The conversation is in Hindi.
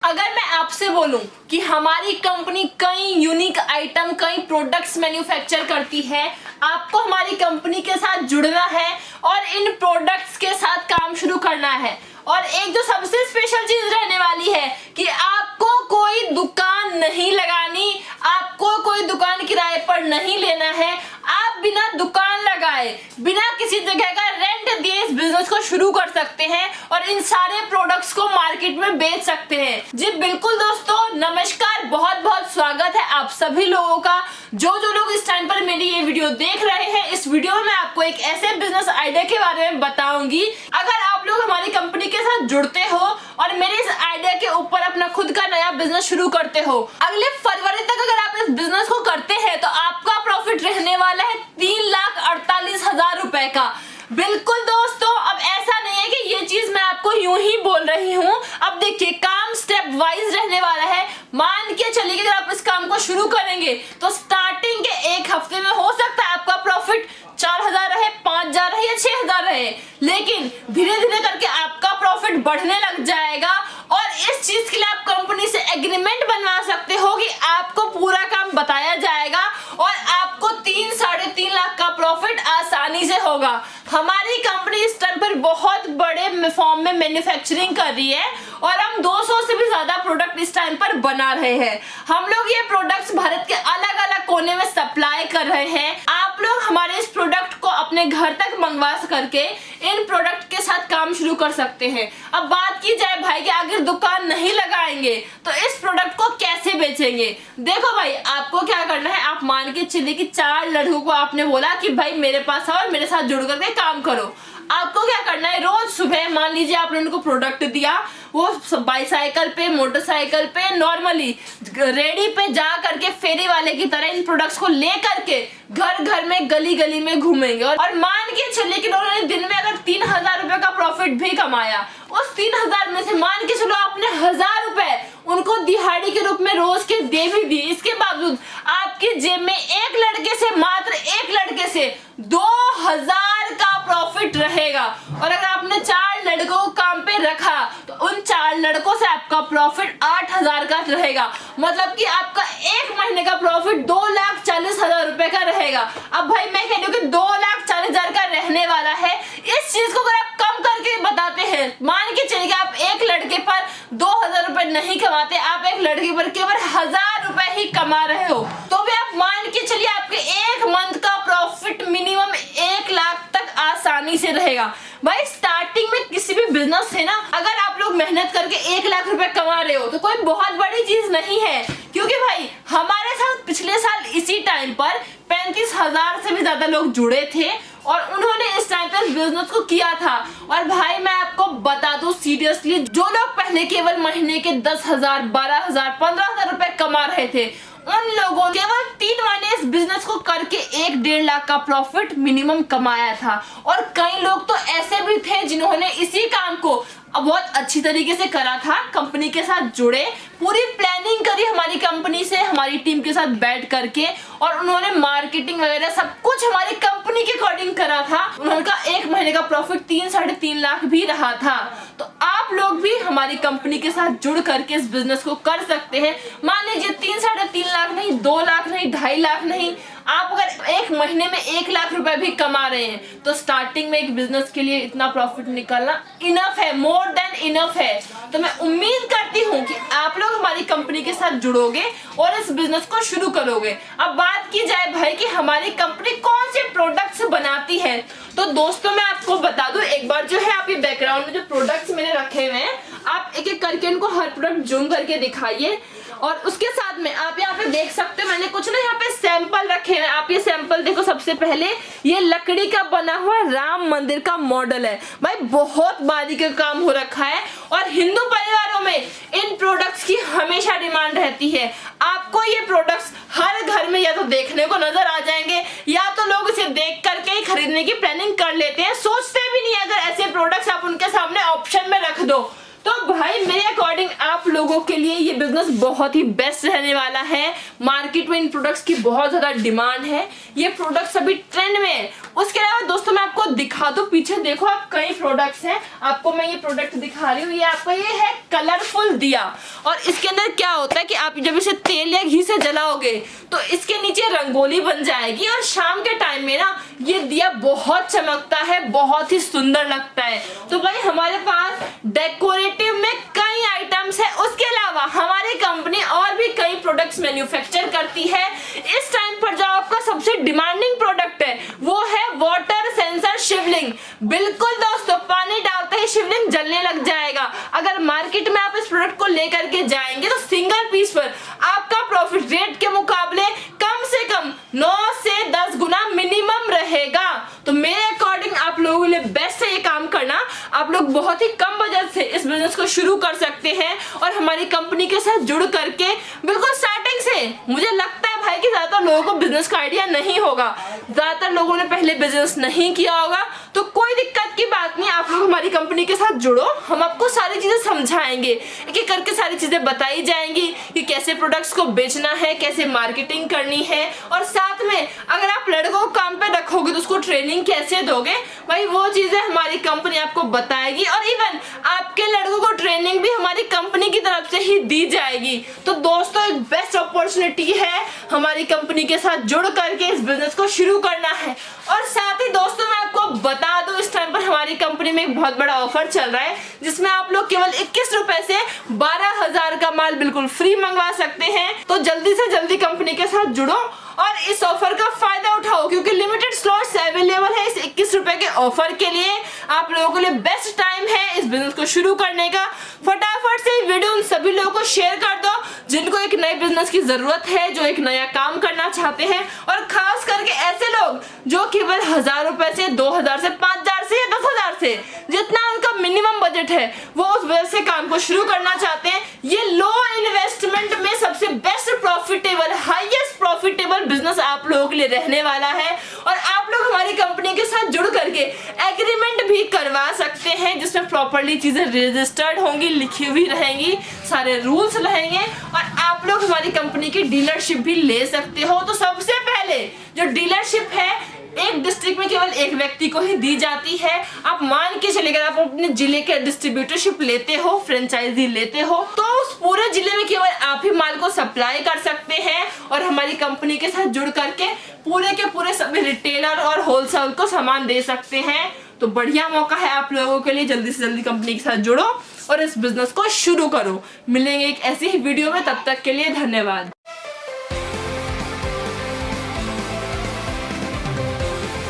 अगर मैं आपसे बोलूं कि हमारी कंपनी कई यूनिक आइटम, कई प्रोडक्ट्स मैन्युफैक्चर करती है, आपको हमारी कंपनी के साथ जुड़ना है और इन प्रोडक्ट्स के साथ काम शुरू करना है। और एक जो सबसे स्पेशल चीज रहने वाली है कि आपको कोई दुकान नहीं लगानी, आपको कोई दुकान किराए पर नहीं लेना है। आप बिना दुकान लगाए, बिना किसी जगह का रेंट दिए इस बिजनेस को शुरू कर सकते हैं और इन सारे प्रोडक्ट्स को मार्केट में बेच सकते हैं। जी बिल्कुल दोस्तों, नमस्कार, बहुत बहुत स्वागत है आप सभी लोगों का। जो लोग इस टाइम पर मेरी ये वीडियो देख रहे हैं, इस वीडियो में मैं आपको एक ऐसे बिजनेस आइडिया के बारे में बताऊंगी। अगर आप लोग हमारी कंपनी के साथ जुड़ते हो और मेरे इस आइडिया के ऊपर अपना खुद का नया बिजनेस शुरू करते हो, अगले फरवरी तक अगर आप इस बिजनेस को करते हैं तो आपका प्रॉफिट रहने वाला है 3,48,000 रुपए का। बिल्कुल दोस्तों, अब ऐसा नहीं है कि ये चीज मैं आपको यूं ही बोल रही हूँ। अब देखिए, काम स्टेप वाइज रहने वाला है। मान के चलिए कि अगर आप इस काम को शुरू करेंगे तो स्टार्टिंग के एक हफ्ते में हो सकता है आपका प्रॉफिट 4,000 रहे, 5,000 रहे या 6,000 रहे, लेकिन धीरे धीरे करके आपका प्रॉफिट बढ़ने लग जाएगा। और इस चीज के लिए आप कंपनी से एग्रीमेंट बनवा सकते हो कि आपको पूरा काम बताया जाएगा और आपको 3-3.5 लाख का प्रॉफिट आसानी से होगा। हमारी कंपनी इस टाइम पर बहुत बड़े फॉर्म में मैन्युफैक्चरिंग कर रही है और हम 200 से भी ज्यादा प्रोडक्ट इस टाइम पर बना रहे हैं। हम लोग ये प्रोडक्ट्स भारत के अलग अलग कोने में सप्लाई कर रहे हैं। आप लोग हमारे इस प्रोडक्ट को अपने घर तक मंगवा करके इन प्रोडक्ट के साथ काम शुरू कर सकते हैं। अब बात की जाए भाई कि अगर दुकान नहीं लगाएंगे तो इस प्रोडक्ट को कैसे बेचेंगे। देखो भाई, आपको क्या करना है, आप मान के चलिए कि 4 लड़कों को आपने बोला कि भाई मेरे पास आओ और मेरे साथ जुड़ करके काम करो। आपको क्या करना है, रोज सुबह मान लीजिए आपने उनको प्रोडक्ट दिया, वो बाईसाइकिल पे, मोटरसाइकिल पे, नॉर्मली रेडी पे जा करके फेरी वाले की तरह इन प्रोडक्ट्स को ले करके घर घर में, गली गली में घूमेंगे। और मान के चलिए कि उन्होंने दिन में अगर 3,000 रुपए का प्रॉफिट भी कमाया, उस 3,000 में से मान के चलो आपने 1,000 रुपए उनको दिहाड़ी के रूप में रोज के दे भी दी, इसके बावजूद आपकी जेब में एक लड़के से, मात्र एक लड़के से 2,000 का प्रॉफिट रहेगा। और अगर आपने 4 लड़कों को काम पे रखा तो उन 4 लड़कों से आपका प्रॉफिट 8,000 का रहेगा। मतलब कि आपका एक महीने का प्रॉफिट 2,40,000 रुपए का रहेगा। अब भाई मैं कह रही हूँ कि 2,40,000 का रहने वाला है। इस चीज को अगर आप कम करके बताते हैं, मान के चलिए आप एक लड़के पर 2,000 रुपए नहीं कमाते, आप एक लड़के पर केवल 1,000 रुपए ही कमा रहे हो, तो भी आप मान के चलिए आपके एक मंथ का प्रॉफिट मिनिमम 1 लाख तक आसानी से रहेगा। भाई स्टार्टिंग में किसी भी बिजनेस से ना, अगर आप लोग मेहनत करके 1 लाख रुपए कमा रहे हो तो कोई बहुत बड़ी चीज नहीं है। क्योंकि भाई हमारे साथ पिछले साल इसी टाइम पर 35,000 से भी ज्यादा लोग जुड़े थे और उन्होंने इस टाइम पे बिजनेस को किया था। और भाई मैं आपको बता दूं सीरियसली, जो लोग पहले केवल महीने के 10,000, 12,000, 15,000 रुपए कमा रहे थे, उन लोगों ने केवल 3 महीने इस बिजनेस को करके 1-1.5 लाख का प्रॉफिट मिनिमम कमाया था। और कई लोग तो ऐसे भी थे जिन्होंने इसी काम को बहुत अच्छी तरीके से करा था, कंपनी के साथ जुड़े, पूरी प्लानिंग करी हमारी कंपनी से, हमारी टीम के साथ बैठ करके, और उन्होंने मार्केटिंग वगैरह सब कुछ हमारी कंपनी के अकॉर्डिंग करा था। उनका एक महीने का प्रॉफिट 3-3.5 लाख भी रहा था। तो आप लोग भी हमारी कंपनी के साथ जुड़ करके इस बिजनेस को कर सकते हैं। मान लीजिए 3-3.5 लाख नहीं, 2 लाख नहीं, 2.5 लाख नहीं, आप अगर एक महीने में 1 लाख रुपए भी कमा रहे हैं तो स्टार्टिंग में एक बिजनेस के लिए इतना प्रॉफिट निकालना इनफ है, मोर देन इनफ है। तो मैं उम्मीद करती हूँ कि आप लोग हमारी कंपनी के साथ जुड़ोगे और इस बिजनेस को शुरू करोगे। अब बात की जाए भाई कि हमारी कंपनी कौन से प्रोडक्ट्स बनाती है, तो दोस्तों मैं आपको बता दूं, एक बार जो है आप ये बैकग्राउंड में जो प्रोडक्ट्स मैंने रखे हुए हैं, आप एक एक करके इनको हर प्रोडक्ट जूम करके दिखाइए। और उसके साथ में आप यहाँ पे देख सकते हो, मैंने कुछ ना यहाँ पे सैंपल रखे हैं। आप ये सैंपल देखो। सबसे पहले ये लकड़ी का बना हुआ राम मंदिर का मॉडल है। भाई बहुत बारीकी का काम हो रखा है और हिंदू परिवारों में इन प्रोडक्ट्स की हमेशा डिमांड रहती है। आपको ये प्रोडक्ट्स हर घर में या तो देखने को नजर आ जाएंगे या तो लोग इसे देख करके ही खरीदने की प्लानिंग कर लेते हैं, सोचते भी नहीं। अगर ऐसे प्रोडक्ट्स आप उनके सामने ऑप्शन में रख दो तो भाई मेरे अकॉर्डिंग आप लोगों के लिए ये बिजनेस बहुत ही बेस्ट रहने वाला है। मार्केट में इन प्रोडक्ट्स की बहुत ज्यादा डिमांड है, ये प्रोडक्ट्स अभी ट्रेंड में है। उसके अलावा दोस्तों मैं आपको दिखा दूं, पीछे देखो आप कई प्रोडक्ट्स हैं, आपको मैं ये प्रोडक्ट दिखा रही हूँ। ये आपका ये है कलरफुल दिया, और इसके अंदर क्या होता है कि आप जब इसे तेल या घी से जलाओगे तो इसके नीचे रंगोली बन जाएगी, और शाम के टाइम में ना ये दिया बहुत चमकता है, बहुत ही सुंदर लगता है। तो भाई हमारे पास डेकोरेटिव में कई आइटम्स है। उसके अलावा हमारी कंपनी और भी कई प्रोडक्ट्स मैन्युफैक्चर करती है। इस टाइम पर जो आपका सबसे डिमांडिंग प्रोडक्ट है वो है वाटर सेंसर शिवलिंग। बिल्कुल दोस्तों, पानी डालते ही शिवलिंग जलने लग जाएगा। अगर मार्केट में आप इस प्रोडक्ट को लेकर के जाएंगे तो सिंगल पीस पर आपका प्रॉफिट रेट के मुकाबले कम से कम 9 से 10 गुना मिनिमम रहेगा। तो मेरे अकॉर्डिंग आप लोगों के लिए बेस्ट है ये काम करना। आप लोग बहुत ही कम बजट से इस बिजनेस को शुरू कर सकते हैं और हमारी कंपनी के साथ जुड़ करके बिल्कुल स्टार्टिंग से। मुझे लगता है भाई कि ज्यादातर लोगों को बिजनेस का आइडिया नहीं होगा, ज्यादातर लोगों ने पहले बिजनेस नहीं किया होगा, तो कोई दिक्कत की बात नहीं। आप लोग हमारी कंपनी के साथ जुड़ो, हम आपको सारी चीजें समझाएंगे, एक एक करके सारी चीजें बताई जाएंगी कि कैसे प्रोडक्ट्स को बेचना है, कैसे मार्केटिंग करनी है, और साथ में अगर आप लड़कों को काम पे रखोगे तो उसको ट्रेनिंग कैसे दोगे, भाई वो चीजें हमारी कंपनी आपको बताएगी। और इवन आपके लड़कों को ट्रेनिंग भी हमारी कंपनी की तरफ से ही दी जाएगी। तो दोस्तों एक बेस्ट अपॉर्चुनिटी है हमारी कंपनी के साथ जुड़ करके इस बिजनेस को शुरू करना है। और साथ ही दोस्तों मैं आपको बता दूं, इस टाइम पर हमारी कंपनी में एक बहुत बड़ा ऑफर चल रहा है जिसमें आप लोग केवल 21 रुपए से 12,000 का माल बिल्कुल फ्री मंगवा सकते हैं। तो जल्दी से जल्दी कंपनी के साथ जुड़ो और इस ऑफर का फायदा उठाओ, क्योंकि लिमिटेड स्लॉट्स अवेलेबल है इस 21 रुपए के ऑफर के लिए। आप लोगों के लिए बेस्ट टाइम है इस बिजनेस को शुरू करने का। फटाफट से वीडियो उन सभी लोगों को शेयर कर दो जिनको एक नए बिजनेस की जरूरत है, जो एक नया काम करना चाहते हैं, और खास करके ऐसे लोग जो केवल 1000 रुपए से 2000 से 5000 से या 10,000 से जितना उनका मिनिमम बजट है वो उस वजह से काम को शुरू करना चाहते हैं। ये लो इन्वेस्टमेंट में सबसे best profitable, highest profitable business आप लोगों के लिए रहने वाला है। और आप लोग हमारी कंपनी के साथ जुड़ करके एग्रीमेंट भी करवा सकते हैं जिसमें प्रॉपर्ली चीजें रजिस्टर्ड होंगी, लिखी हुई रहेंगी, सारे रूल्स रहेंगे, और आप लोग हमारी कंपनी की डीलरशिप भी ले सकते हो। तो सबसे पहले जो डीलरशिप है एक डिस्ट्रिक्ट में केवल एक व्यक्ति को ही दी जाती है। आप मान के चलेगा आप अपने जिले के डिस्ट्रीब्यूटरशिप लेते हो, फ्रेंचाइजी लेते हो, तो उस पूरे जिले में केवल आप ही माल को सप्लाई कर सकते हैं और हमारी कंपनी के साथ जुड़ करके पूरे के पूरे सभी रिटेलर और होलसेल को सामान दे सकते हैं। तो बढ़िया मौका है आप लोगों के लिए, जल्दी से जल्दी कंपनी के साथ जुड़ो और इस बिजनेस को शुरू करो। मिलेंगे एक ऐसी ही वीडियो में, तब तक के लिए धन्यवाद।